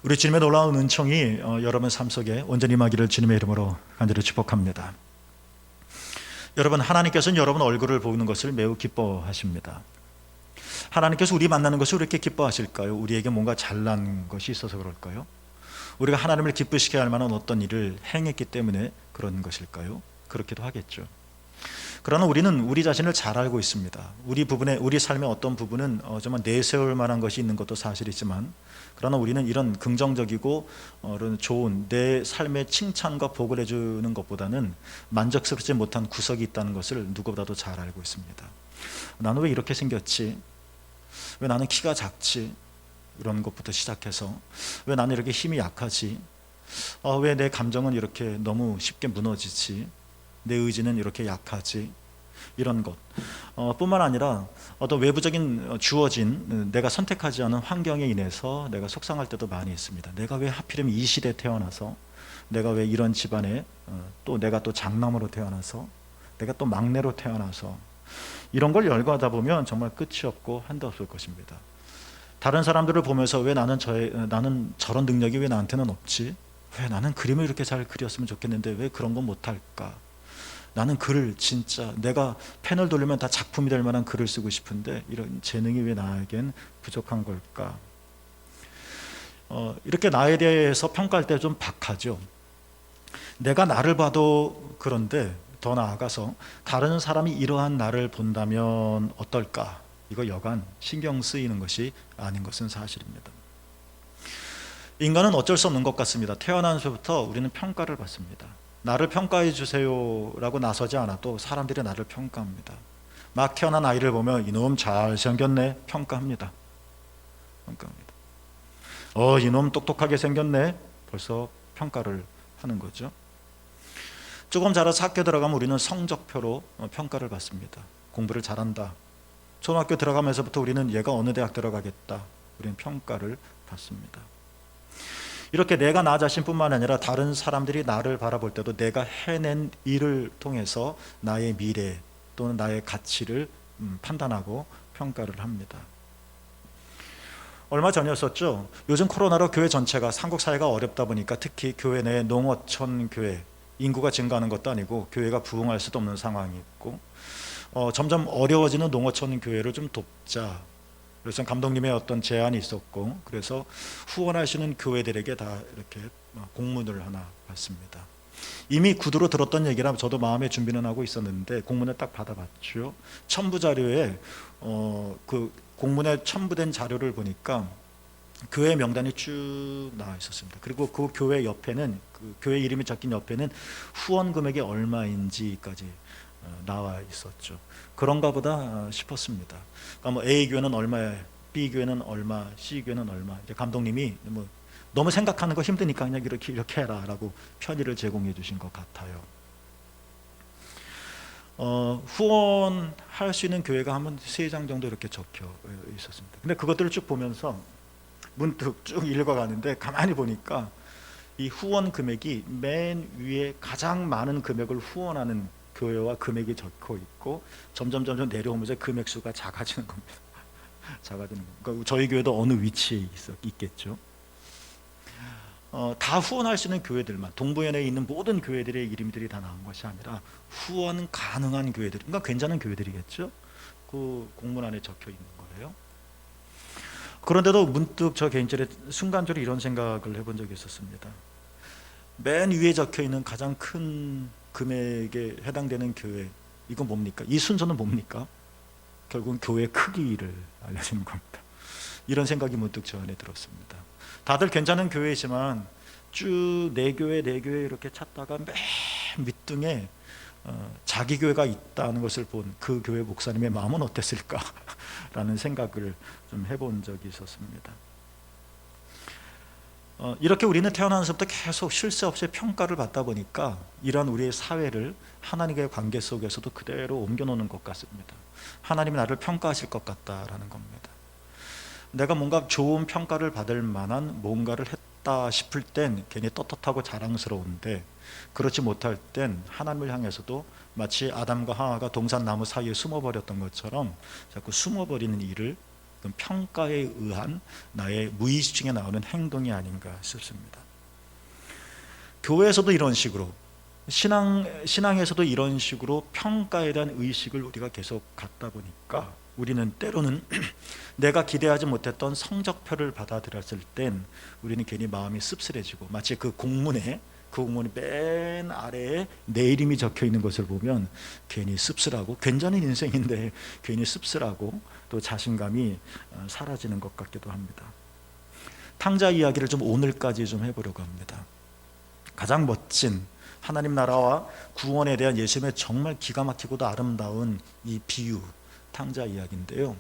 우리 주님의 놀라운 은총이 여러분 삶 속에 온전히 임하기를 주님의 이름으로 간절히 축복합니다. 여러분, 하나님께서는 여러분 얼굴을 보는 것을 매우 기뻐하십니다. 하나님께서 우리 만나는 것을 왜 이렇게 기뻐하실까요? 우리에게 뭔가 잘난 것이 있어서 그럴까요? 우리가 하나님을 기쁘시게 할 만한 어떤 일을 행했기 때문에 그런 것일까요? 그렇기도 하겠죠. 그러나 우리는 우리 자신을 잘 알고 있습니다. 우리 삶의 어떤 부분은 정말 내세울 만한 것이 있는 것도 사실이지만, 그러나 우리는 이런 긍정적이고 이런 좋은 내 삶의 칭찬과 복을 해주는 것보다는 만족스럽지 못한 구석이 있다는 것을 누구보다도 잘 알고 있습니다. 나는 왜 이렇게 생겼지? 왜 나는 키가 작지? 이런 것부터 시작해서 왜 나는 이렇게 힘이 약하지? 왜 내 감정은 이렇게 너무 쉽게 무너지지? 내 의지는 이렇게 약하지? 이런 것 뿐만 아니라 어떤 외부적인 주어진 내가 선택하지 않은 환경에 인해서 내가 속상할 때도 많이 있습니다. 내가 왜 하필이면 이 시대에 태어나서, 내가 왜 이런 집안에, 또 내가 또 장남으로 태어나서, 내가 또 막내로 태어나서, 이런 걸 열거하다 보면 정말 끝이 없고 한도 없을 것입니다. 다른 사람들을 보면서 왜 나는 저런 능력이 왜 나한테는 없지? 왜 나는 그림을 이렇게 잘 그렸으면 좋겠는데 왜 그런 건 못할까? 나는 글을 진짜 내가 펜을 돌리면 다 작품이 될 만한 글을 쓰고 싶은데 이런 재능이 왜 나에겐 부족한 걸까? 이렇게 나에 대해서 평가할 때 좀 박하죠. 내가 나를 봐도 그런데 더 나아가서 다른 사람이 이러한 나를 본다면 어떨까? 이거 여간 신경 쓰이는 것이 아닌 것은 사실입니다. 인간은 어쩔 수 없는 것 같습니다. 태어나면서부터 우리는 평가를 받습니다. 나를 평가해 주세요 라고 나서지 않아도 사람들이 나를 평가합니다. 막 태어난 아이를 보면 이놈 잘생겼네 평가합니다. 이놈 똑똑하게 생겼네 벌써 평가를 하는 거죠. 조금 자라서 학교 들어가면 우리는 성적표로 평가를 받습니다. 공부를 잘한다. 초등학교 들어가면서부터 우리는 얘가 어느 대학 들어가겠다. 우리는 평가를 받습니다. 이렇게 내가 나 자신뿐만 아니라 다른 사람들이 나를 바라볼 때도 내가 해낸 일을 통해서 나의 미래 또는 나의 가치를 판단하고 평가를 합니다. 얼마 전이었었죠. 요즘 코로나로 교회 전체가 한국 사회가 어렵다 보니까 특히 교회 내 농어촌 교회 인구가 증가하는 것도 아니고 교회가 부흥할 수도 없는 상황이 있고 점점 어려워지는 농어촌 교회를 좀 돕자. 그래서 감독님의 어떤 제안이 있었고, 그래서 후원하시는 교회들에게 다 이렇게 공문을 하나 받습니다. 이미 구두로 들었던 얘기라 저도 마음의 준비는 하고 있었는데 공문을 딱 받아봤죠. 첨부 자료에 그 공문에 첨부된 자료를 보니까 교회 명단이 쭉 나와 있었습니다. 그리고 그 교회 옆에는, 그 교회 이름이 적힌 옆에는 후원 금액이 얼마인지까지 나와 있었죠. 그런가 보다 싶었습니다. 그러니까 뭐 A 교회는 얼마에, B 교회는 얼마, C 교회는 얼마. 이제 감독님이 뭐 너무 생각하는 거 힘드니까 그냥 이렇게 해라라고 편의를 제공해 주신 것 같아요. 후원할 수 있는 교회가 한 3장 정도 이렇게 적혀 있었습니다. 근데 그것들을 쭉 보면서 문득 쭉 읽어가는데 가만히 보니까 이 후원 금액이 맨 위에 가장 많은 금액을 후원하는 교회와 금액이 적혀 있고 점점 내려오면서 금액 수가 작아지는 겁니다. 작아지는 겁니다. 그러니까 저희 교회도 어느 위치에 있겠죠. 다 후원할 수 있는 교회들만, 동부연에 있는 모든 교회들의 이름들이 다 나온 것이 아니라 후원 가능한 교회들, 그러니까 괜찮은 교회들이겠죠. 그 공문 안에 적혀 있는 거예요. 그런데도 문득 저 개인적으로 순간적으로 이런 생각을 해본 적이 있었습니다. 맨 위에 적혀 있는 가장 큰 금액에 해당되는 교회, 이건 뭡니까? 이 순서는 뭡니까? 결국은 교회 크기를 알려주는 겁니다. 이런 생각이 문득 저 안에 들었습니다. 다들 괜찮은 교회이지만 쭉 네 교회 이렇게 찾다가 맨 밑둥에 자기 교회가 있다는 것을 본 그 교회 목사님의 마음은 어땠을까라는 생각을 좀 해본 적이 있었습니다. 이렇게 우리는 태어나면서부터 계속 쉴 새 없이 평가를 받다 보니까 이러한 우리의 사회를 하나님과의 관계 속에서도 그대로 옮겨놓는 것 같습니다. 하나님이 나를 평가하실 것 같다라는 겁니다. 내가 뭔가 좋은 평가를 받을 만한 뭔가를 했다 싶을 땐 괜히 떳떳하고 자랑스러운데, 그렇지 못할 땐 하나님을 향해서도 마치 아담과 하와가 동산나무 사이에 숨어버렸던 것처럼 자꾸 숨어버리는 일을 그건 평가에 의한 나의 무의식중에 나오는 행동이 아닌가 싶습니다. 교회에서도 이런 식으로, 신앙에서도 이런 식으로 평가에 대한 의식을 우리가 계속 갖다 보니까 우리는 때로는 내가 기대하지 못했던 성적표를 받아들였을 땐 우리는 괜히 마음이 씁쓸해지고, 마치 그 공문이 맨 아래에 내 이름이 적혀 있는 것을 보면 괜히 씁쓸하고, 괜찮은 인생인데 괜히 씁쓸하고 또 자신감이 사라지는 것 같기도 합니다. 탕자 이야기를 좀 오늘까지 좀 해보려고 합니다. 가장 멋진 하나님 나라와 구원에 대한 예수님의 정말 기가 막히고도 아름다운 이 비유, 탕자 이야기인데요.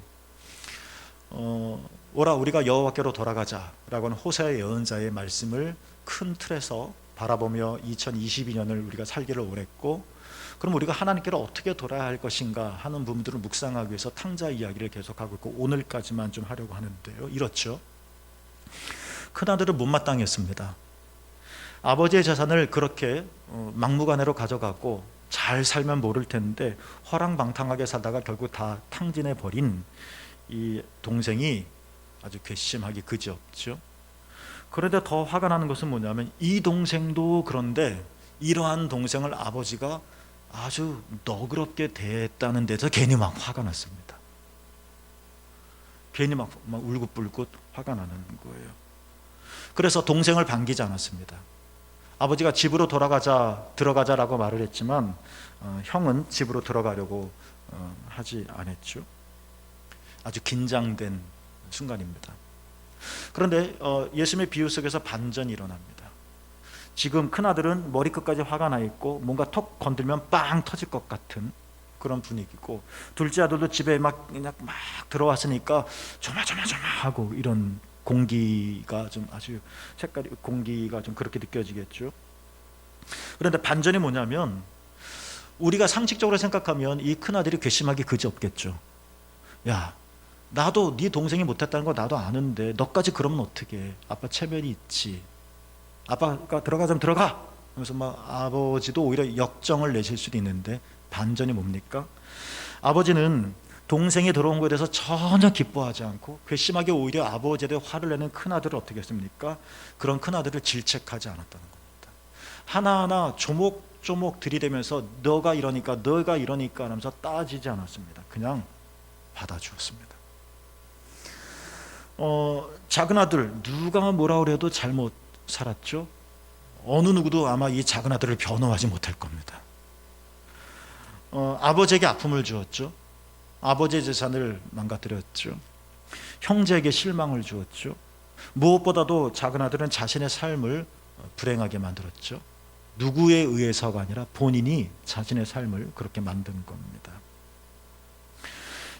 오라 우리가 여호와께로 돌아가자라고 하는 호세아 예언자의 말씀을 큰 틀에서 바라보며 2022년을 우리가 살기를 원했고, 그럼 우리가 하나님께로 어떻게 돌아야 할 것인가 하는 부분들을 묵상하기 위해서 탕자 이야기를 계속하고 있고, 오늘까지만 좀 하려고 하는데요. 이렇죠. 큰아들은 못마땅했습니다. 아버지의 재산을 그렇게 막무가내로 가져가고 잘 살면 모를 텐데 허랑방탕하게 살다가 결국 다 탕진해 버린 이 동생이 아주 괘씸하기 그지없죠. 그런데 더 화가 나는 것은 뭐냐면, 이 동생도 그런데 이러한 동생을 아버지가 아주 너그럽게 대했다는 데서 괜히 막 화가 났습니다. 괜히 막 울긋불긋 화가 나는 거예요. 그래서 동생을 반기지 않았습니다. 아버지가 집으로 들어가자라고 말을 했지만 형은 집으로 들어가려고 하지 않았죠. 아주 긴장된 순간입니다. 그런데 예수님의 비유 속에서 반전이 일어납니다. 지금 큰아들은 머리끝까지 화가 나 있고 뭔가 톡 건들면 빵 터질 것 같은 그런 분위기고, 둘째 아들도 집에 그냥 막 들어왔으니까 조마조마조마하고 이런 공기가 좀 아주 색깔이, 공기가 좀 그렇게 느껴지겠죠. 그런데 반전이 뭐냐면, 우리가 상식적으로 생각하면 이 큰아들이 괘씸하기 그지없겠죠. 야, 나도 네 동생이 못했다는 거 나도 아는데 너까지 그러면 어떡해. 아빠 체면이 있지. 아빠가 들어가자면 들어가. 그래서 막 아버지도 오히려 역정을 내실 수도 있는데, 반전이 뭡니까? 아버지는 동생이 들어온 것에 대해서 전혀 기뻐하지 않고 괘씸하게 오히려 아버지에 대해 화를 내는 큰아들을 어떻게 했습니까? 그런 큰아들을 질책하지 않았다는 겁니다. 하나하나 조목조목 들이대면서 너가 이러니까 하면서 따지지 않았습니다. 그냥 받아주었습니다. 작은 아들, 누가 뭐라 그래도 잘못 살았죠. 어느 누구도 아마 이 작은 아들을 변호하지 못할 겁니다. 아버지에게 아픔을 주었죠. 아버지의 재산을 망가뜨렸죠. 형제에게 실망을 주었죠. 무엇보다도 작은 아들은 자신의 삶을 불행하게 만들었죠. 누구에 의해서가 아니라 본인이 자신의 삶을 그렇게 만든 겁니다.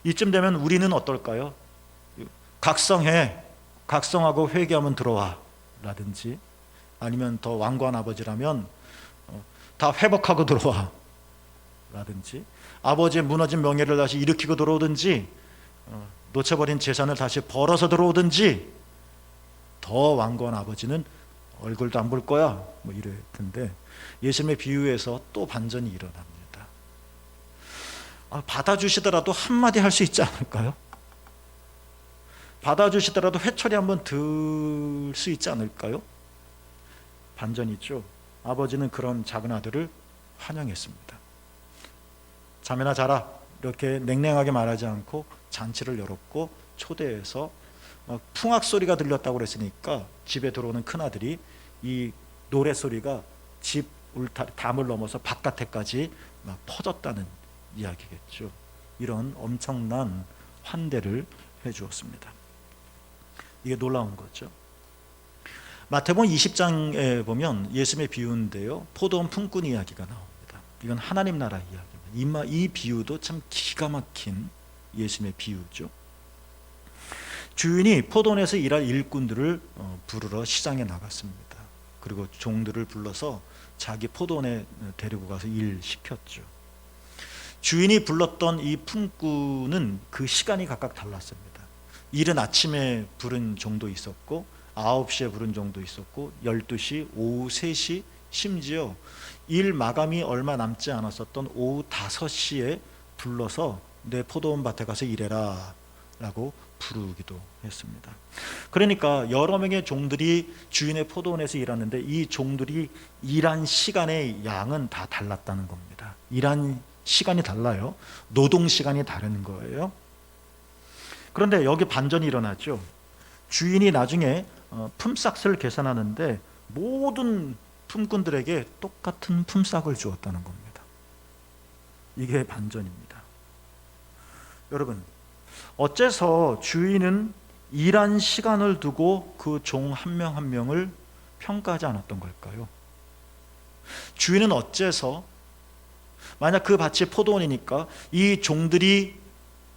이쯤 되면 우리는 어떨까요? 각성하고 회개하면 들어와 라든지, 아니면 더 완고한 아버지라면 다 회복하고 들어와 라든지, 아버지의 무너진 명예를 다시 일으키고 들어오든지, 놓쳐버린 재산을 다시 벌어서 들어오든지, 더 완고한 아버지는 얼굴도 안 볼 거야 뭐 이럴 텐데, 예수님의 비유에서 또 반전이 일어납니다. 받아주시더라도 한마디 할 수 있지 않을까요? 받아주시더라도 회초리 한번 들 수 있지 않을까요? 반전이죠. 아버지는 그런 작은 아들을 환영했습니다. 자매나 자라 이렇게 냉랭하게 말하지 않고 잔치를 열었고 초대해서 풍악 소리가 들렸다고 그랬으니까 집에 들어오는 큰아들이 이 노래 소리가 집 울타리 담을 넘어서 바깥에까지 막 퍼졌다는 이야기겠죠. 이런 엄청난 환대를 해주었습니다. 이게 놀라운 거죠. 마태복음 20장에 보면 예수님의 비유인데요, 포도원 품꾼 이야기가 나옵니다. 이건 하나님 나라 이야기입니다. 이 비유도 참 기가 막힌 예수님의 비유죠. 주인이 포도원에서 일할 일꾼들을 부르러 시장에 나갔습니다. 그리고 종들을 불러서 자기 포도원에 데리고 가서 일 시켰죠. 주인이 불렀던 이 품꾼은 그 시간이 각각 달랐습니다. 이른 아침에 부른 종도 있었고 9시에 부른 종도 있었고 12시, 오후 3시, 심지어 일 마감이 얼마 남지 않았었던 오후 5시에 불러서 내 포도원 밭에 가서 일해라 라고 부르기도 했습니다. 그러니까 여러 명의 종들이 주인의 포도원에서 일하는데 이 종들이 일한 시간의 양은 다 달랐다는 겁니다. 일한 시간이 달라요. 노동 시간이 다른 거예요. 그런데 여기 반전이 일어나죠. 주인이 나중에 품삯을 계산하는데 모든 품꾼들에게 똑같은 품삯을 주었다는 겁니다. 이게 반전입니다. 여러분, 어째서 주인은 일한 시간을 두고 그 종 한 명 한 명을 평가하지 않았던 걸까요? 주인은 어째서 만약 그 밭이 포도원이니까 이 종들이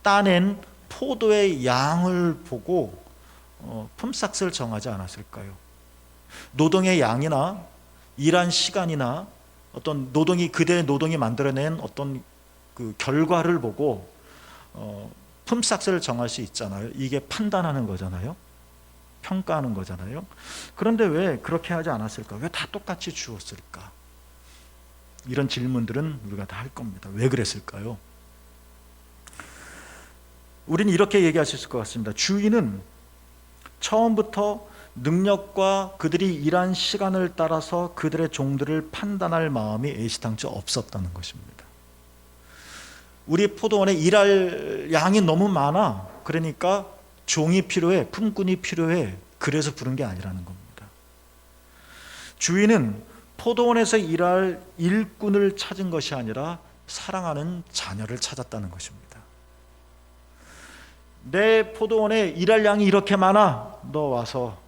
따낸 포도의 양을 보고 품삯을 정하지 않았을까요? 노동의 양이나 일한 시간이나 어떤 그대의 노동이 만들어낸 어떤 그 결과를 보고 품삯을 정할 수 있잖아요. 이게 판단하는 거잖아요. 평가하는 거잖아요. 그런데 왜 그렇게 하지 않았을까? 왜 다 똑같이 주었을까? 이런 질문들은 우리가 다 할 겁니다. 왜 그랬을까요? 우리는 이렇게 얘기할 수 있을 것 같습니다. 주인은 처음부터 능력과 그들이 일한 시간을 따라서 그들의 종들을 판단할 마음이 애시당초 없었다는 것입니다. 우리 포도원에 일할 양이 너무 많아. 그러니까 종이 필요해, 품꾼이 필요해. 그래서 부른 게 아니라는 겁니다. 주인은 포도원에서 일할 일꾼을 찾은 것이 아니라 사랑하는 자녀를 찾았다는 것입니다. 내 포도원에 일할 양이 이렇게 많아. 너 와서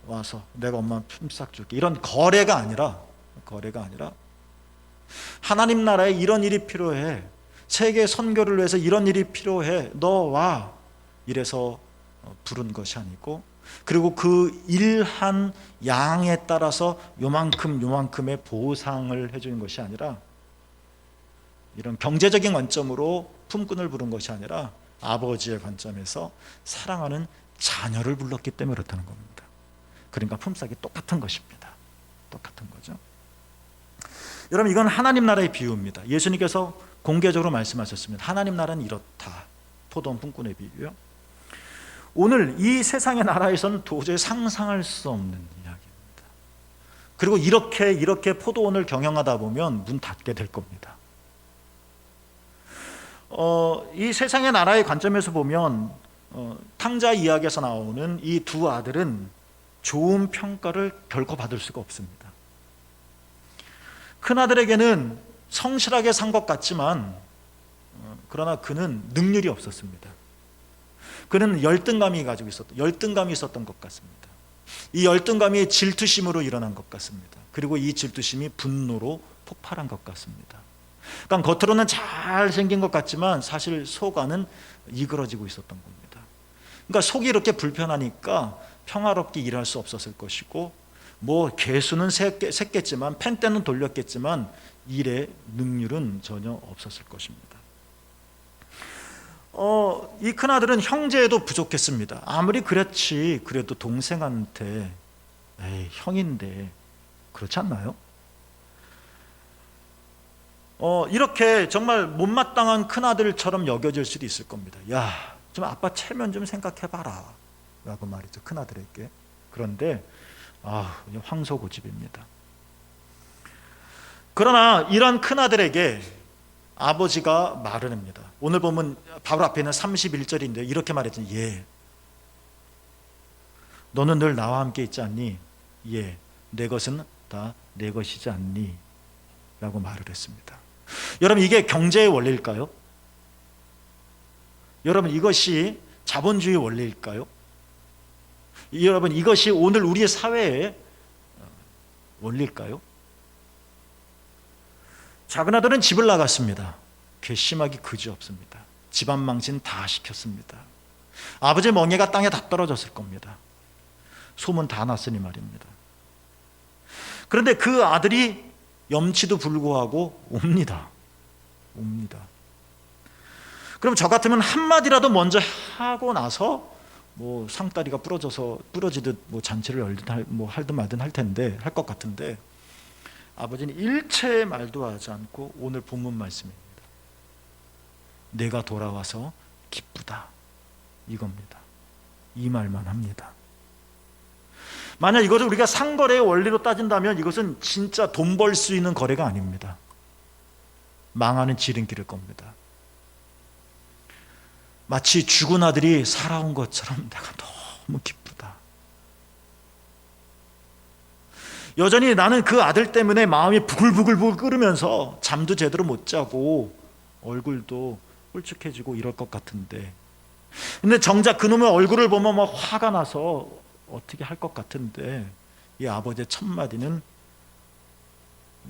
내가 엄마 품삯 줄게. 이런 거래가 아니라 하나님 나라에 이런 일이 필요해. 세계 선교를 위해서 이런 일이 필요해. 너 와. 이래서 부른 것이 아니고, 그리고 그 일한 양에 따라서 요만큼의 보상을 해주는 것이 아니라, 이런 경제적인 관점으로 품꾼을 부른 것이 아니라 아버지의 관점에서 사랑하는 자녀를 불렀기 때문에 그렇다는 겁니다. 그러니까 품삯이 똑같은 것입니다. 똑같은 거죠. 여러분, 이건 하나님 나라의 비유입니다. 예수님께서 공개적으로 말씀하셨습니다. 하나님 나라는 이렇다. 포도원 품꾼의 비유요. 오늘 이 세상의 나라에서는 도저히 상상할 수 없는 이야기입니다. 그리고 이렇게 포도원을 경영하다 보면 문 닫게 될 겁니다. 이 세상의 나라의 관점에서 보면 탕자 이야기에서 나오는 이 두 아들은 좋은 평가를 결코 받을 수가 없습니다. 큰 아들에게는 성실하게 산 것 같지만 그러나 그는 능률이 없었습니다. 그는 열등감이 있었던 것 같습니다. 이 열등감이 질투심으로 일어난 것 같습니다. 그리고 이 질투심이 분노로 폭발한 것 같습니다. 그러니까 겉으로는 잘 생긴 것 같지만 사실 속 안은 이그러지고 있었던 겁니다. 그러니까 속이 이렇게 불편하니까 평화롭게 일할 수 없었을 것이고, 개수는 샜겠지만 펜대는 돌렸겠지만 일의 능률은 전혀 없었을 것입니다. 이 큰아들은 형제에도 부족했습니다. 아무리 그래도 동생한테 형인데 그렇지 않나요? 이렇게 정말 못마땅한 큰아들처럼 여겨질 수도 있을 겁니다. 야, 좀 아빠 체면 좀 생각해봐라 라고 말이죠, 큰아들에게. 그런데 황소고집입니다. 그러나 이런 큰아들에게 아버지가 말을 합니다. 오늘 보면 바로 앞에 있는 31절인데 이렇게 말했죠. 예, 너는 늘 나와 함께 있지 않니? 예, 내 것은 다 내 것이지 않니? 라고 말을 했습니다. 여러분, 이게 경제의 원리일까요? 여러분, 이것이 자본주의 원리일까요? 여러분, 이것이 오늘 우리의 사회의 원리일까요? 작은 아들은 집을 나갔습니다. 괘씸하기 그지없습니다. 집안 망신 다 시켰습니다. 아버지의 멍에가 땅에 다 떨어졌을 겁니다. 소문 다 났으니 말입니다. 그런데 그 아들이 염치도 불구하고 옵니다. 그럼 저 같으면 한마디라도 먼저 하고 나서 상다리가 부러지듯 잔치를 열든 할든 말든 할 것 같은데, 아버지는 일체의 말도 하지 않고 오늘 본문 말씀입니다. 내가 돌아와서 기쁘다, 이겁니다. 이 말만 합니다. 만약 이것을 우리가 상거래의 원리로 따진다면 이것은 진짜 돈 벌 수 있는 거래가 아닙니다. 망하는 지름길일 겁니다. 마치 죽은 아들이 살아온 것처럼 내가 너무 기쁘다. 여전히 나는 그 아들 때문에 마음이 부글부글 끓으면서 잠도 제대로 못 자고 얼굴도 홀쭉해지고 이럴 것 같은데, 근데 정작 그놈의 얼굴을 보면 막 화가 나서 어떻게 할 것 같은데, 이 아버지의 첫 마디는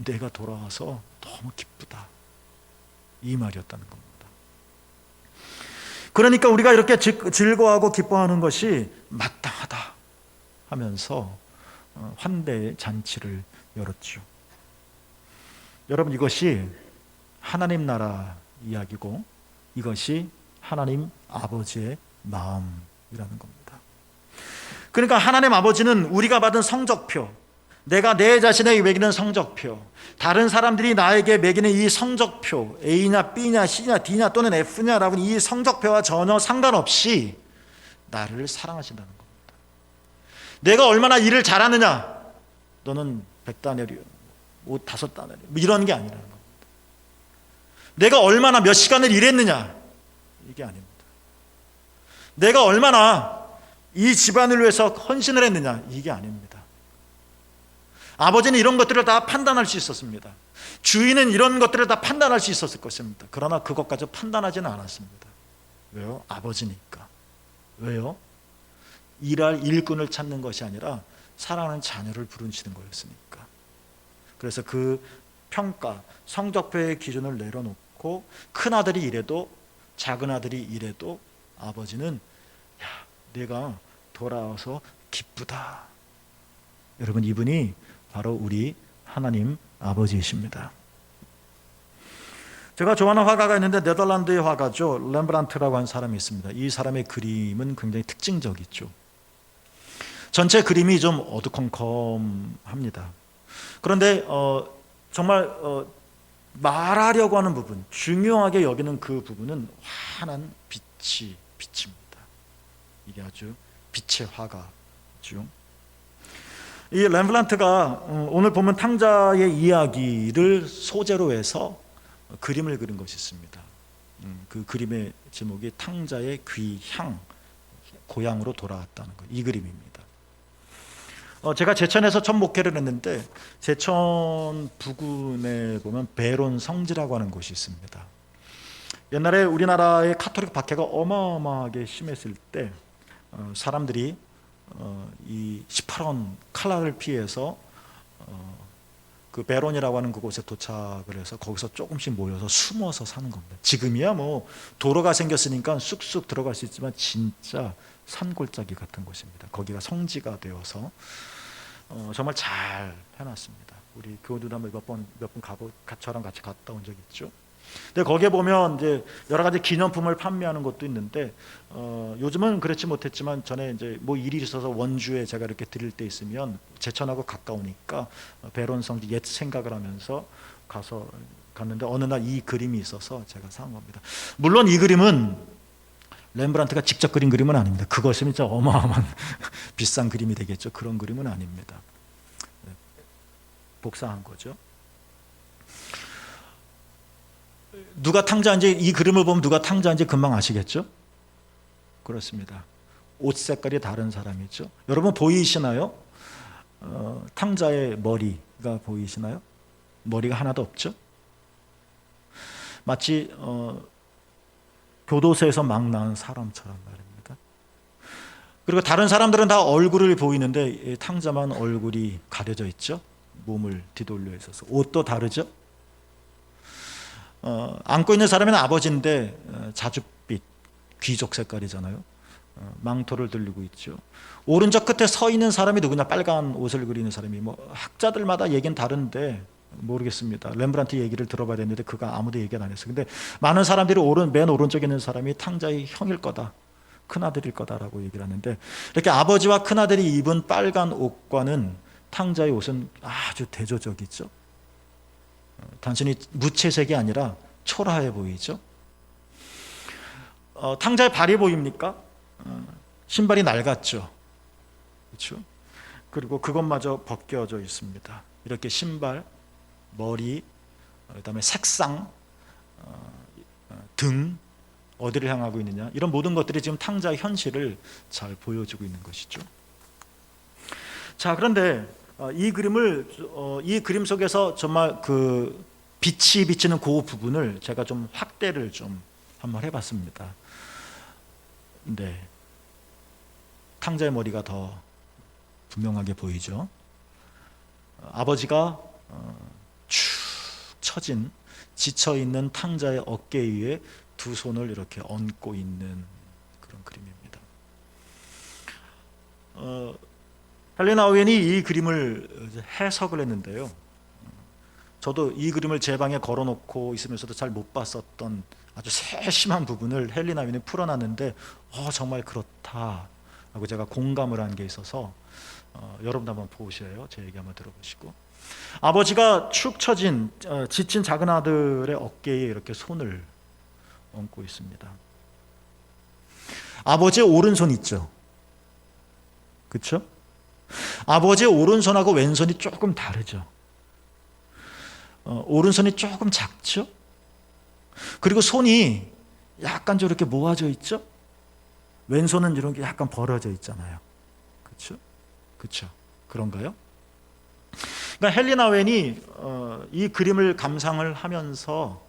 내가 돌아와서 너무 기쁘다, 이 말이었다는 겁니다. 그러니까 우리가 이렇게 즐거워하고 기뻐하는 것이 마땅하다 하면서 환대의 잔치를 열었죠. 여러분, 이것이 하나님 나라 이야기고 이것이 하나님 아버지의 마음이라는 겁니다. 그러니까 하나님 아버지는 우리가 받은 성적표, 내가 내 자신에게 매기는 성적표, 다른 사람들이 나에게 매기는 이 성적표, A냐 B냐 C냐 D냐 또는 F냐라고 이 성적표와 전혀 상관없이 나를 사랑하신다는 겁니다. 내가 얼마나 일을 잘하느냐, 너는 100다니엘이요, 5다니엘이요, 이런 게 아니라는 겁니다. 내가 얼마나 몇 시간을 일했느냐, 이게 아닙니다. 내가 얼마나 이 집안을 위해서 헌신을 했느냐, 이게 아닙니다. 아버지는 이런 것들을 다 판단할 수 있었습니다. 주인은 이런 것들을 다 판단할 수 있었을 것입니다. 그러나 그것까지 판단하지는 않았습니다. 왜요? 아버지니까. 왜요? 일할 일꾼을 찾는 것이 아니라 사랑하는 자녀를 부르시는 거였으니까. 그래서 그 평가, 성적표의 기준을 내려놓고 큰아들이 이래도 작은 아들이 이래도 아버지는 야, 내가 돌아와서 기쁘다. 여러분, 이분이 바로 우리 하나님 아버지이십니다. 제가 좋아하는 화가가 있는데 네덜란드의 화가죠. 렘브란트라고 하는 사람이 있습니다. 이 사람의 그림은 굉장히 특징적이죠. 전체 그림이 좀 어두컴컴합니다. 그런데 정말 말하려고 하는 부분, 중요하게 여기는 그 부분은 환한 빛입니다. 이게 아주 빛의 화가죠. 이 렘브란트가 오늘 보면 탕자의 이야기를 소재로 해서 그림을 그린 것이 있습니다. 그 그림의 제목이 탕자의 귀향, 고향으로 돌아왔다는 거, 이 그림입니다. 제가 제천에서 첫 목회를 했는데 제천 부근에 보면 베론 성지라고 하는 곳이 있습니다. 옛날에 우리나라의 카톨릭 박해가 어마어마하게 심했을 때 사람들이 이 18원 칼날을 피해서 그 베론이라고 하는 그곳에 도착을 해서 거기서 조금씩 모여서 숨어서 사는 겁니다. 지금이야 뭐 도로가 생겼으니까 쑥쑥 들어갈 수 있지만 진짜 산골짜기 같은 곳입니다. 거기가 성지가 되어서 정말 잘 해놨습니다. 우리 교우들도 한번 몇 번 저랑 같이 갔다 온 적 있죠. 근데 거기에 보면 이제 여러 가지 기념품을 판매하는 것도 있는데 요즘은 그렇지 못했지만 전에 이제 뭐 일이 있어서 원주에 제가 이렇게 들릴 때 있으면 제천하고 가까우니까 베론 성지 옛 생각을 하면서 갔는데 어느 날 이 그림이 있어서 제가 사온 겁니다. 물론 이 그림은 렘브란트가 직접 그린 그림은 아닙니다. 그것이면 진짜 어마어마한 비싼 그림이 되겠죠. 그런 그림은 아닙니다. 복사한 거죠. 누가 탕자인지, 이 그림을 보면 누가 탕자인지 금방 아시겠죠? 그렇습니다. 옷 색깔이 다른 사람이죠. 여러분 보이시나요? 탕자의 머리가 보이시나요? 머리가 하나도 없죠? 마치 교도소에서 막 나온 사람처럼 말입니다. 그리고 다른 사람들은 다 얼굴을 보이는데 탕자만 얼굴이 가려져 있죠. 몸을 뒤돌려 있어서. 옷도 다르죠. 안고 있는 사람은 아버지인데 자줏빛 귀족 색깔이잖아요. 망토를 들고 있죠. 오른쪽 끝에 서 있는 사람이 누구냐? 빨간 옷을 그리는 사람이. 뭐 학자들마다 얘기는 다른데 모르겠습니다. 렘브란트 얘기를 들어봐야 되는데 그가 아무도 얘기를 안 했어요. 근데 많은 사람들이 맨 오른쪽에 있는 사람이 탕자의 형일 거다, 큰아들일 거다라고 얘기를 하는데, 이렇게 아버지와 큰아들이 입은 빨간 옷과는 탕자의 옷은 아주 대조적이죠. 단순히 무채색이 아니라 초라해 보이죠. 탕자의 발이 보입니까? 신발이 낡았죠. 그렇죠? 그리고 그것마저 벗겨져 있습니다. 이렇게 신발, 머리, 그다음에 색상, 등, 어디를 향하고 있느냐, 이런 모든 것들이 지금 탕자의 현실을 잘 보여주고 있는 것이죠. 자, 그런데 이 그림 속에서 정말 그 빛이 비치는 그 부분을 제가 좀 확대를 좀 한번 해봤습니다. 네, 탕자의 머리가 더 분명하게 보이죠. 아버지가 축 처진 지쳐있는 탕자의 어깨 위에 두 손을 이렇게 얹고 있는 그런 그림입니다. 헬렌 아우엔이 이 그림을 해석을 했는데요, 저도 이 그림을 제 방에 걸어놓고 있으면서도 잘 못 봤었던 아주 세심한 부분을 헬렌 아우엔이 풀어놨는데 정말 그렇다라고 제가 공감을 한 게 있어서 여러분도 한번 보셔요. 제 얘기 한번 들어보시고, 아버지가 축 처진 지친 작은 아들의 어깨에 이렇게 손을 얹고 있습니다. 아버지의 오른손 있죠, 그렇죠? 아버지의 오른손하고 왼손이 조금 다르죠. 오른손이 조금 작죠. 그리고 손이 약간 저렇게 모아져 있죠. 왼손은 이런 게 약간 벌어져 있잖아요. 그렇죠? 그렇죠? 그런가요? 그러니까 헬렌 아우엔이 이 그림을 감상을 하면서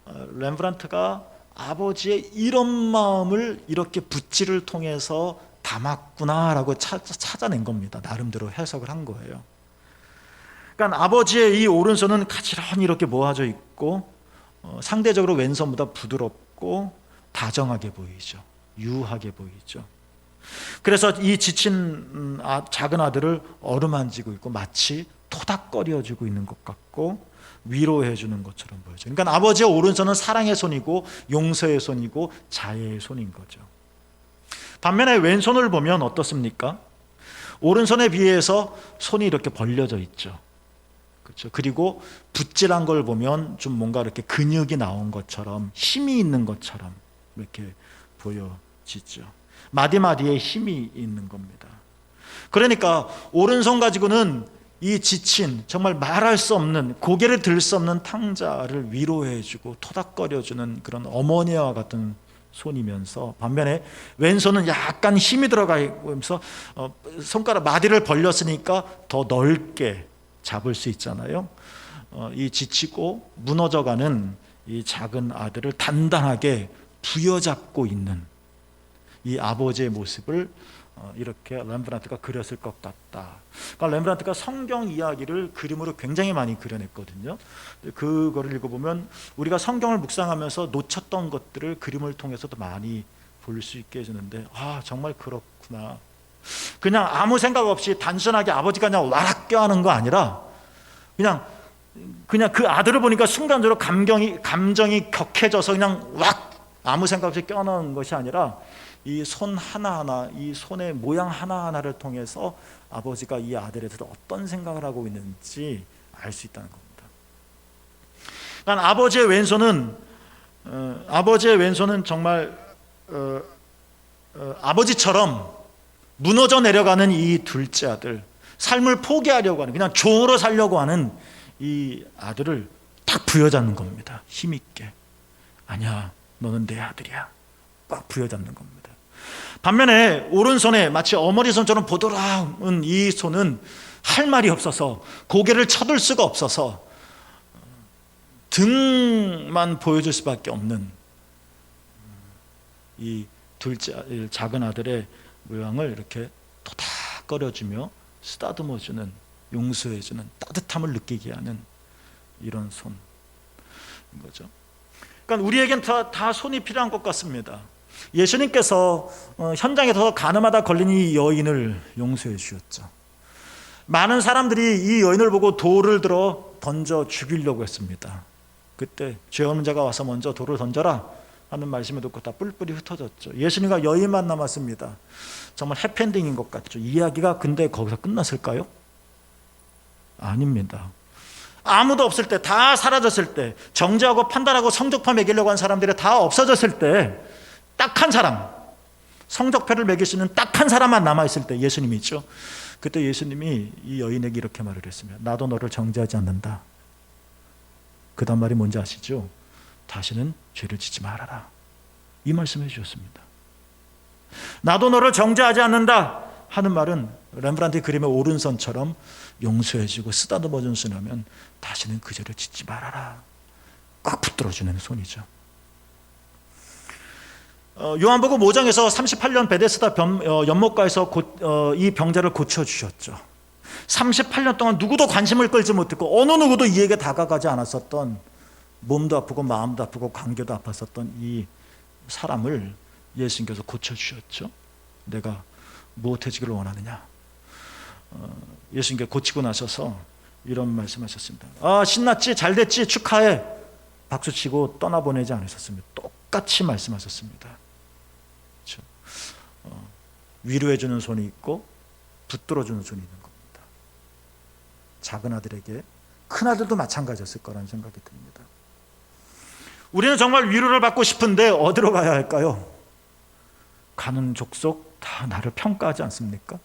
렘브란트가 아버지의 이런 마음을 이렇게 붓질을 통해서 담았구나라고 찾아낸 겁니다. 나름대로 해석을 한 거예요. 그러니까 아버지의 이 오른손은 가지런히 이렇게 모아져 있고 상대적으로 왼손보다 부드럽고 다정하게 보이죠. 유하게 보이죠. 그래서 이 지친 작은 아들을 어루만지고 있고 마치 토닥거려주고 있는 것 같고 위로해 주는 것처럼 보여요. 그러니까 아버지의 오른손은 사랑의 손이고 용서의 손이고 자애의 손인 거죠. 반면에 왼손을 보면 어떻습니까? 오른손에 비해서 손이 이렇게 벌려져 있죠. 그렇죠. 그리고 붓질한 걸 보면 좀 뭔가 이렇게 근육이 나온 것처럼 힘이 있는 것처럼 이렇게 보여지죠. 마디마디에 힘이 있는 겁니다. 그러니까 오른손 가지고는 이 지친, 정말 말할 수 없는, 고개를 들 수 없는 탕자를 위로해주고 토닥거려주는 그런 어머니와 같은 손이면서, 반면에 왼손은 약간 힘이 들어가 있면서 손가락 마디를 벌렸으니까 더 넓게 잡을 수 있잖아요. 이 지치고 무너져가는 이 작은 아들을 단단하게 부여잡고 있는 이 아버지의 모습을 이렇게 렘브란트가 그렸을 것 같다. 그러니까 렘브란트가 성경 이야기를 그림으로 굉장히 많이 그려냈거든요. 그거를 읽어보면 우리가 성경을 묵상하면서 놓쳤던 것들을 그림을 통해서도 많이 볼 수 있게 해주는데, 정말 그렇구나. 그냥 아무 생각 없이 단순하게 아버지가 그냥 와락 껴안은 거 아니라 그냥 그 아들을 보니까 순간적으로 감정이 격해져서 그냥 왁 아무 생각 없이 껴안은 것이 아니라 이 손 하나하나, 이 손의 모양 하나하나를 통해서 아버지가 이 아들에 대해서 어떤 생각을 하고 있는지 알 수 있다는 겁니다. 그러니까 아버지의 왼손은 정말 아버지처럼 무너져 내려가는 이 둘째 아들, 삶을 포기하려고 하는, 그냥 종으로 살려고 하는 이 아들을 딱 부여잡는 겁니다. 힘있게. 아니야, 너는 내 아들이야. 꽉 부여잡는 겁니다. 반면에 오른손에 마치 어머니 손처럼 보드라운 이 손은 할 말이 없어서, 고개를 쳐들 수가 없어서 등만 보여줄 수밖에 없는 이 둘째 작은 아들의 모양을 이렇게 토닥거려주며 쓰다듬어주는, 용서해주는, 따뜻함을 느끼게 하는 이런 손인 거죠. 그러니까 우리에겐 다 손이 필요한 것 같습니다. 예수님께서 현장에서 가늠하다 걸린 이 여인을 용서해 주셨죠. 많은 사람들이 이 여인을 보고 돌을 들어 던져 죽이려고 했습니다. 그때 죄 없는 자가 와서 먼저 돌을 던져라 하는 말씀을 듣고 다 뿔뿔이 흩어졌죠. 예수님과 여인만 남았습니다. 정말 해피엔딩인 것 같죠. 이야기가 근데 거기서 끝났을까요? 아닙니다. 아무도 없을 때, 다 사라졌을 때, 정죄하고 판단하고 성적파 매기려고 한 사람들이 다 없어졌을 때 딱 한 사람, 성적표를 매길 수 있는 딱 한 사람만 남아있을 때 예수님이 있죠. 그때 예수님이 이 여인에게 이렇게 말을 했습니다. 나도 너를 정죄하지 않는다. 그 다음 말이 뭔지 아시죠? 다시는 죄를 짓지 말아라. 이 말씀해 주셨습니다. 나도 너를 정죄하지 않는다 하는 말은 렘브란트의 그림의 오른손처럼 용서해주고 쓰다듬어준 손이라면 다시는 그 죄를 짓지 말아라. 꽉 붙들어주는 손이죠. 요한복음 5장에서 38년 베데스다 연못가에서 이 병자를 고쳐주셨죠. 38년 동안 누구도 관심을 끌지 못했고 어느 누구도 이에게 다가가지 않았었던, 몸도 아프고 마음도 아프고 관계도 아팠었던 이 사람을 예수님께서 고쳐주셨죠. 내가 무엇해지기를 원하느냐. 예수님께 고치고 나셔서 이런 말씀하셨습니다. 아, 신났지? 잘됐지? 축하해. 박수치고 떠나보내지 않으셨습니다. 똑같이 말씀하셨습니다. 그렇죠? 위로해주는 손이 있고 붙들어주는 손이 있는 겁니다. 작은 아들에게 큰 아들도 마찬가지였을 거라는 생각이 듭니다. 우리는 정말 위로를 받고 싶은데 어디로 가야 할까요? 가는 족속 다 나를 평가하지 않습니까?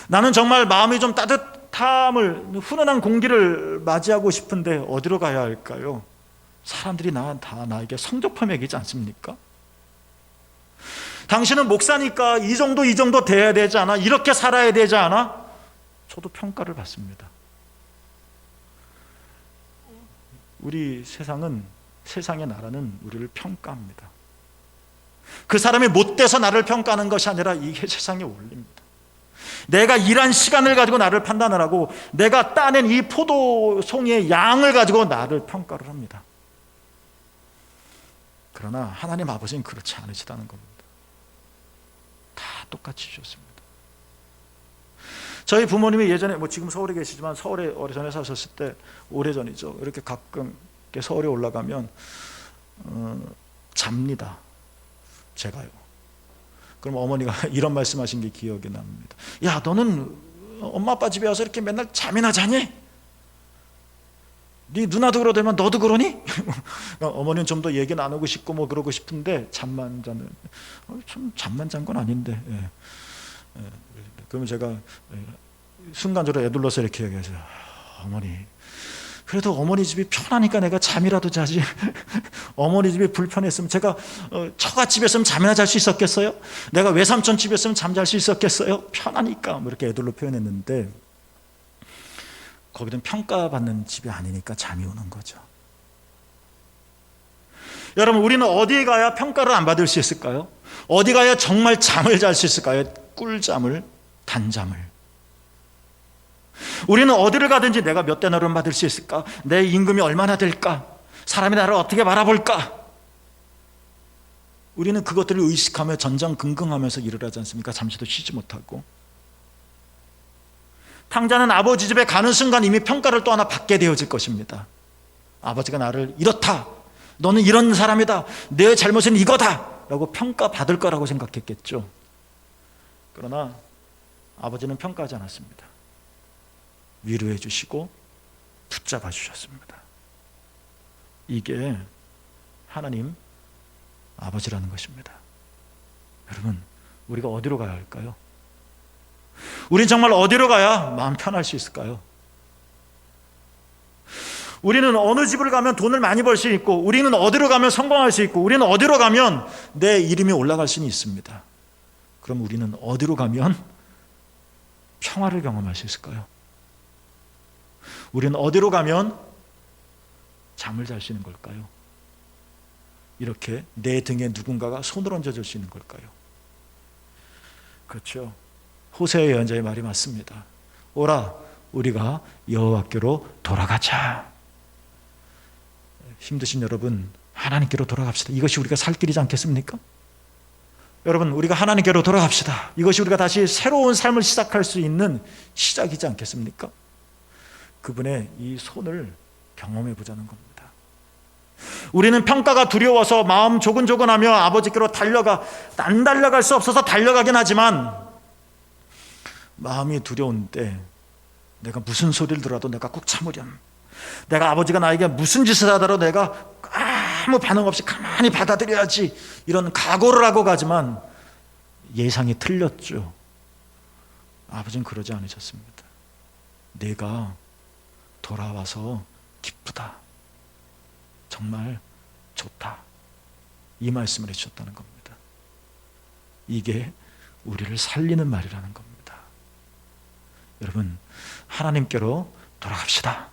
나는 정말 마음이 좀 따뜻함을, 훈훈한 공기를 맞이하고 싶은데 어디로 가야 할까요? 사람들이 다 나에게 성적표 매기지 않습니까? 당신은 목사니까 이 정도 돼야 되지 않아? 이렇게 살아야 되지 않아? 저도 평가를 받습니다. 우리 세상의 나라는 우리를 평가합니다. 그 사람이 못돼서 나를 평가하는 것이 아니라 이게 세상의 원리입니다. 내가 일한 시간을 가지고 나를 판단을 하고 내가 따낸 이 포도송이의 양을 가지고 나를 평가를 합니다. 그러나 하나님 아버지는 그렇지 않으시다는 겁니다. 다 똑같이 주셨습니다. 저희 부모님이 예전에 지금 서울에 계시지만 서울에 오래전에 사셨을 때, 오래전이죠. 이렇게 가끔 이렇게 서울에 올라가면 잡니다. 제가요. 그럼 어머니가 이런 말씀하신 게 기억이 납니다. 야, 너는 엄마 아빠 집에 와서 이렇게 맨날 잠이나 자니? 네 누나도 그러더만 너도 그러니? 어머니는 좀 더 얘기 나누고 싶고 그러고 싶은데 잠만 잔 건 아닌데. 예. 그러면 제가 순간적으로 애둘러서 이렇게 얘기하죠. 어머니, 그래도 어머니 집이 편하니까 내가 잠이라도 자지. 어머니 집이 불편했으면 제가 처갓집이었으면 잠이나 잘 수 있었겠어요? 내가 외삼촌 집이었으면 잠잘 수 있었겠어요? 편하니까 이렇게 애들로 표현했는데, 거기는 평가받는 집이 아니니까 잠이 오는 거죠. 여러분, 우리는 어디에 가야 평가를 안 받을 수 있을까요? 어디 가야 정말 잠을 잘 수 있을까요? 꿀잠을, 단잠을. 우리는 어디를 가든지 내가 몇 데나리온 받을 수 있을까? 내 임금이 얼마나 될까? 사람이 나를 어떻게 바라볼까? 우리는 그것들을 의식하며 전전긍긍하면서 일을 하지 않습니까? 잠시도 쉬지 못하고. 탕자는 아버지 집에 가는 순간 이미 평가를 또 하나 받게 되어질 것입니다. 아버지가 나를 이렇다, 너는 이런 사람이다, 내 잘못은 이거다 라고 평가받을 거라고 생각했겠죠. 그러나 아버지는 평가하지 않았습니다. 위로해 주시고 붙잡아 주셨습니다. 이게 하나님 아버지라는 것입니다. 여러분, 우리가 어디로 가야 할까요? 우린 정말 어디로 가야 마음 편할 수 있을까요? 우리는 어느 집을 가면 돈을 많이 벌 수 있고, 우리는 어디로 가면 성공할 수 있고, 우리는 어디로 가면 내 이름이 올라갈 수는 있습니다. 그럼 우리는 어디로 가면 평화를 경험할 수 있을까요? 우리는 어디로 가면 잠을 잘 수 있는 걸까요? 이렇게 내 등에 누군가가 손을 얹어줄 수 있는 걸까요? 그렇죠. 호세아 예언자의 말이 맞습니다. 오라, 우리가 여호와께로 돌아가자. 힘드신 여러분, 하나님께로 돌아갑시다. 이것이 우리가 살 길이지 않겠습니까? 여러분, 우리가 하나님께로 돌아갑시다. 이것이 우리가 다시 새로운 삶을 시작할 수 있는 시작이지 않겠습니까? 그분의 이 손을 경험해 보자는 겁니다. 우리는 평가가 두려워서 마음 조근조근하며 아버지께로 안 달려갈 수 없어서 달려가긴 하지만, 마음이 두려운데 내가 무슨 소리를 들어도 내가 꼭 참으렴. 내가 아버지가 나에게 무슨 짓을 하더라도 내가 아무 반응 없이 가만히 받아들여야지, 이런 각오를 하고 가지만 예상이 틀렸죠. 아버지는 그러지 않으셨습니다. 내가 돌아와서 기쁘다. 정말 좋다. 이 말씀을 해주셨다는 겁니다. 이게 우리를 살리는 말이라는 겁니다. 여러분, 하나님께로 돌아갑시다.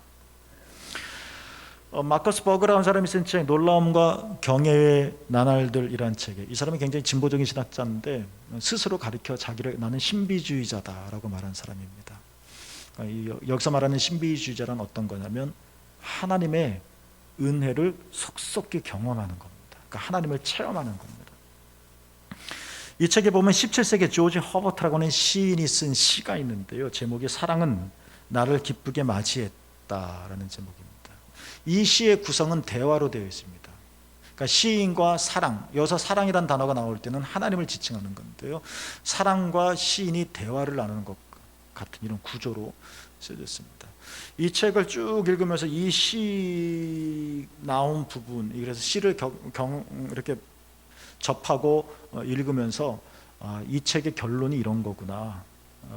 마커스 버그라는 사람이 쓴 책 놀라움과 경외의 나날들이란 책에, 이 사람이 굉장히 진보적인 신학자인데 스스로 가리켜 자기를 나는 신비주의자다라고 말한 사람입니다. 여기서 말하는 신비주의자란 어떤 거냐면 하나님의 은혜를 속속히 경험하는 겁니다. 그러니까 하나님을 체험하는 겁니다. 이 책에 보면 17세기 조지 허버트라고 하는 시인이 쓴 시가 있는데요. 제목이 사랑은 나를 기쁘게 맞이했다라는 제목입니다. 이 시의 구성은 대화로 되어 있습니다. 그러니까 시인과 사랑, 여기서 사랑이란 단어가 나올 때는 하나님을 지칭하는 건데요. 사랑과 시인이 대화를 나누는 것 같은 이런 구조로 쓰여졌습니다. 이 책을 쭉 읽으면서 이 시 나온 부분, 그래서 시를 이렇게 접하고 읽으면서 이 책의 결론이 이런 거구나.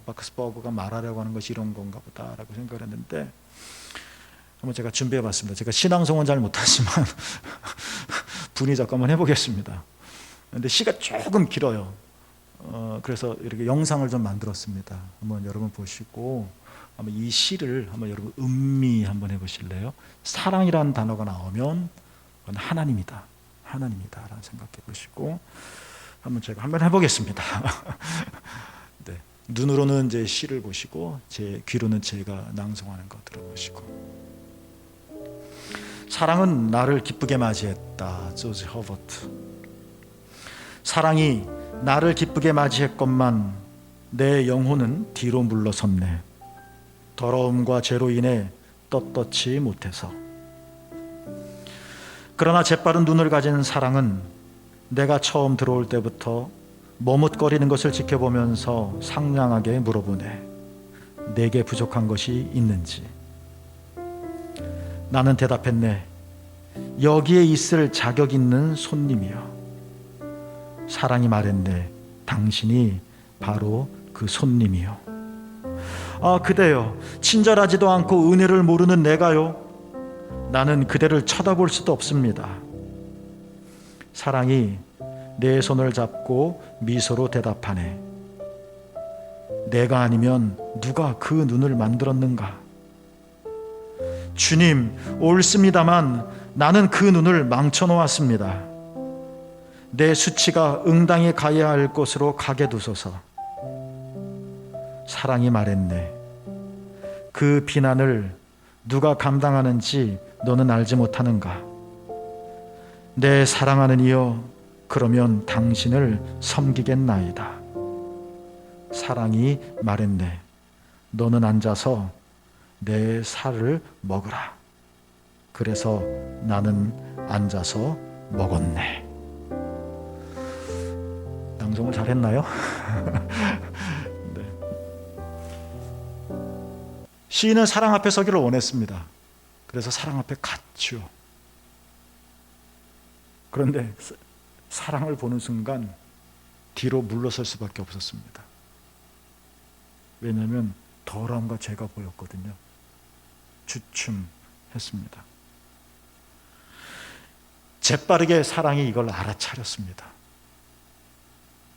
마커스 버그가 말하려고 하는 것이 이런 건가 보다라고 생각을 했는데 한번 제가 준비해 봤습니다. 제가 신앙송은 잘 못하지만 분이 잠깐만 해보겠습니다. 근데 시가 조금 길어요. 그래서 이렇게 영상을 좀 만들었습니다. 한번 여러분 보시고 한번 이 시를 한번 여러분 음미 한번 해보실래요? 사랑이라는 단어가 나오면 그건 하나님이다. 하나님이다라는 생각해 보시고 한번 제가 한번 해보겠습니다. 네. 눈으로는 이제 시를 보시고 제 귀로는 제가 낭송하는 거 들어보시고. 사랑은 나를 기쁘게 맞이했다. 조지 허버트. 사랑이 나를 기쁘게 맞이했건만 내 영혼은 뒤로 물러섰네. 더러움과 죄로 인해 떳떳지 못해서. 그러나 재빠른 눈을 가진 사랑은 내가 처음 들어올 때부터 머뭇거리는 것을 지켜보면서 상냥하게 물어보네. 내게 부족한 것이 있는지. 나는 대답했네. 여기에 있을 자격 있는 손님이여. 사랑이 말했네. 당신이 바로 그 손님이요. 아, 그대여, 친절하지도 않고 은혜를 모르는 내가요. 나는 그대를 쳐다볼 수도 없습니다. 사랑이 내 손을 잡고 미소로 대답하네. 내가 아니면 누가 그 눈을 만들었는가? 주님, 옳습니다만 나는 그 눈을 망쳐놓았습니다. 내 수치가 응당히 가야 할 곳으로 가게 두소서. 사랑이 말했네. 그 비난을 누가 감당하는지 너는 알지 못하는가? 내 사랑하는 이여, 그러면 당신을 섬기겠나이다. 사랑이 말했네. 너는 앉아서 내 살을 먹으라. 그래서 나는 앉아서 먹었네. 낭송을 잘했나요? 네. 시인은 사랑 앞에 서기를 원했습니다. 그래서 사랑 앞에 갔죠. 그런데 사랑을 보는 순간 뒤로 물러설 수밖에 없었습니다. 왜냐하면 더러움과 죄가 보였거든요. 주춤했습니다. 재빠르게 사랑이 이걸 알아차렸습니다.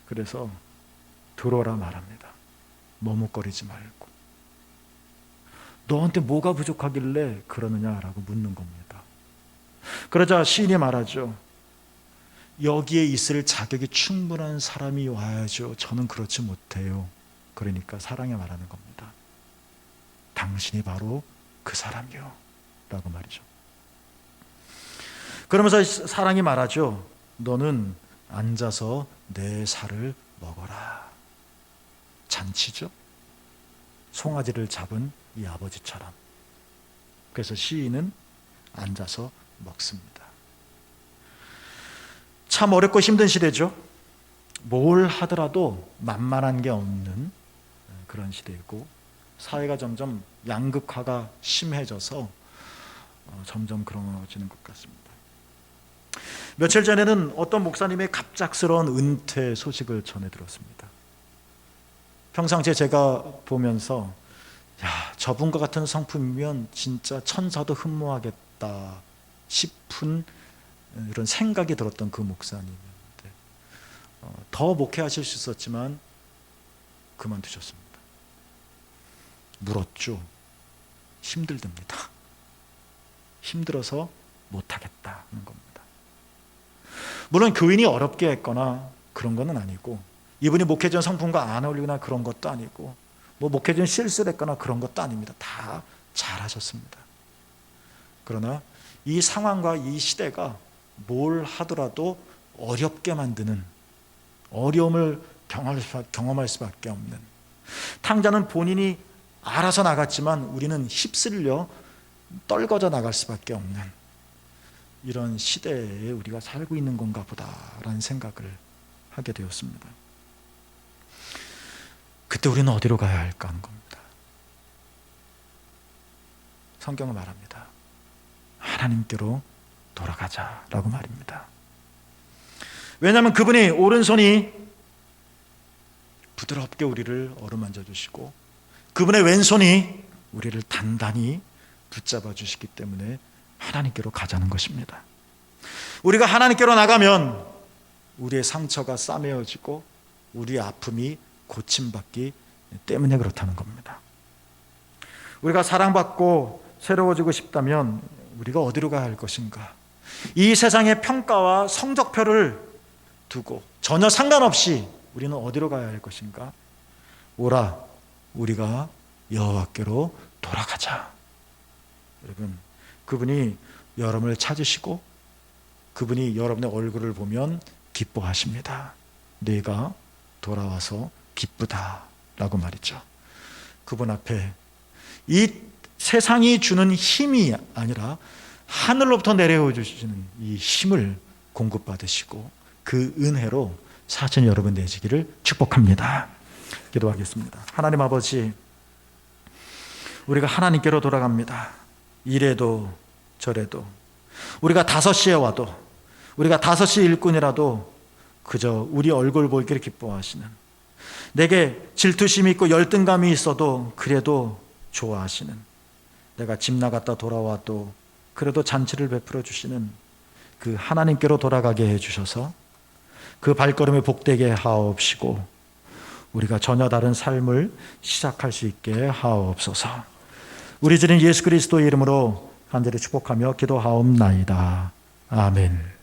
그래서 들어오라 말합니다. 머뭇거리지 말고. 너한테 뭐가 부족하길래 그러느냐라고 묻는 겁니다. 그러자 시인이 말하죠. 여기에 있을 자격이 충분한 사람이 와야죠. 저는 그렇지 못해요. 그러니까 사랑에 말하는 겁니다. 당신이 바로 그 사람이요 라고 말이죠. 그러면서 사랑이 말하죠. 너는 앉아서 내 살을 먹어라. 잔치죠. 송아지를 잡은 이 아버지처럼. 그래서 시인은 앉아서 먹습니다. 참 어렵고 힘든 시대죠. 뭘 하더라도 만만한 게 없는 그런 시대이고, 사회가 점점 양극화가 심해져서 점점 그러워지는 것 같습니다. 며칠 전에는 어떤 목사님의 갑작스러운 은퇴 소식을 전해 들었습니다. 평상시에 제가 보면서 저분과 같은 성품이면 진짜 천사도 흠모하겠다 싶은 이런 생각이 들었던 그 목사님인데 더 목회하실 수 있었지만 그만두셨습니다. 물었죠. 힘들답니다. 힘들어서 못하겠다는 겁니다. 물론 교인이 어렵게 했거나 그런 건 아니고, 이분이 목회전 성품과 안 어울리거나 그런 것도 아니고, 목회전 실수를 했거나 그런 것도 아닙니다. 다 잘하셨습니다. 그러나 이 상황과 이 시대가 뭘 하더라도 어렵게 만드는, 어려움을 경험할 수밖에 없는, 탕자는 본인이 알아서 나갔지만 우리는 휩쓸려 떨궈져 나갈 수밖에 없는 이런 시대에 우리가 살고 있는 건가 보다라는 생각을 하게 되었습니다. 그때 우리는 어디로 가야 할까 하는 겁니다. 성경은 말합니다. 하나님께로 돌아가자라고 말입니다. 왜냐하면 그분이 오른손이 부드럽게 우리를 어루만져 주시고 그분의 왼손이 우리를 단단히 붙잡아 주시기 때문에 하나님께로 가자는 것입니다. 우리가 하나님께로 나가면 우리의 상처가 싸매어지고 우리의 아픔이 고침받기 때문에 그렇다는 겁니다. 우리가 사랑받고 새로워지고 싶다면 우리가 어디로 가야 할 것인가? 이 세상의 평가와 성적표를 두고 전혀 상관없이 우리는 어디로 가야 할 것인가? 오라, 우리가 여호와께로 돌아가자. 여러분, 그분이 여러분을 찾으시고 그분이 여러분의 얼굴을 보면 기뻐하십니다. 네가 돌아와서 기쁘다라고 말이죠. 그분 앞에 이 세상이 주는 힘이 아니라 하늘로부터 내려와 주시는 이 힘을 공급받으시고 그 은혜로 사신 여러분 되시기를 축복합니다. 기도하겠습니다. 하나님 아버지, 우리가 하나님께로 돌아갑니다. 이래도 저래도 우리가 5시에 와도 우리가 5시 일꾼이라도 그저 우리 얼굴 보기를 기뻐하시는, 내게 질투심이 있고 열등감이 있어도 그래도 좋아하시는, 내가 집 나갔다 돌아와도 그래도 잔치를 베풀어 주시는 그 하나님께로 돌아가게 해주셔서 그 발걸음이 복되게 하옵시고 우리가 전혀 다른 삶을 시작할 수 있게 하옵소서. 우리 주님 예수 그리스도의 이름으로 간절히 축복하며 기도하옵나이다. 아멘.